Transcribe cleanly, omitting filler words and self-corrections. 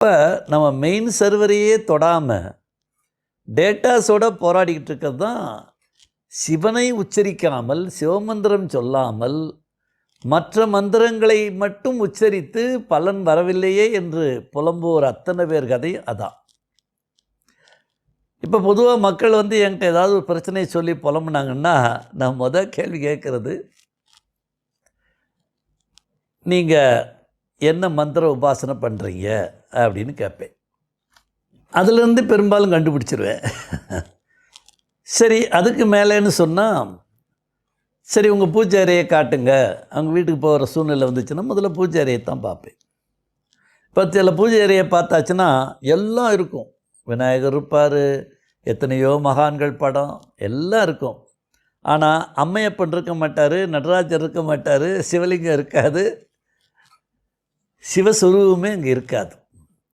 இப்போ நம்ம மெயின் சர்வரையே தொடாமல் டேட்டாஸோடு போராடிக்கிட்டு இருக்கிறது தான் சிவனை உச்சரிக்காமல் சிவமந்திரம் சொல்லாமல் மற்ற மந்திரங்களை மட்டும் உச்சரித்து பலன் வரவில்லையே என்று புலம்புவோர் அத்தனை பேர் கதை அதான். இப்போ பொதுவாக மக்கள் என்கிட்ட ஏதாவது ஒரு பிரச்சனையை சொல்லி புலம்புனாங்கன்னா நான் கேள்வி கேட்குறது, நீங்கள் என்ன மந்திர உபாசனை பண்ணுறீங்க அப்படின்னு கேட்பேன். அதுலேருந்து பெரும்பாலும் கண்டுபிடிச்சிருவேன். சரி, அதுக்கு மேலேன்னு சொன்னால், சரி உங்கள் பூஜை அறையை காட்டுங்க. அவங்க வீட்டுக்கு போகிற சூழ்நிலை வந்துச்சுன்னா முதல்ல பூஜை அறையை தான் பார்ப்பேன். இப்போ சில பூஜை அறையை பார்த்தாச்சுன்னா எல்லாம் இருக்கும். விநாயகர் இருப்பார், எத்தனையோ மகான்கள் படம் எல்லாம் இருக்கும். ஆனால் அம்மையப்பன் இருக்க மாட்டார், நடராஜர் இருக்க மாட்டார், சிவலிங்கம் இருக்காது, சிவஸ்வரூபமே இங்கே இருக்காது.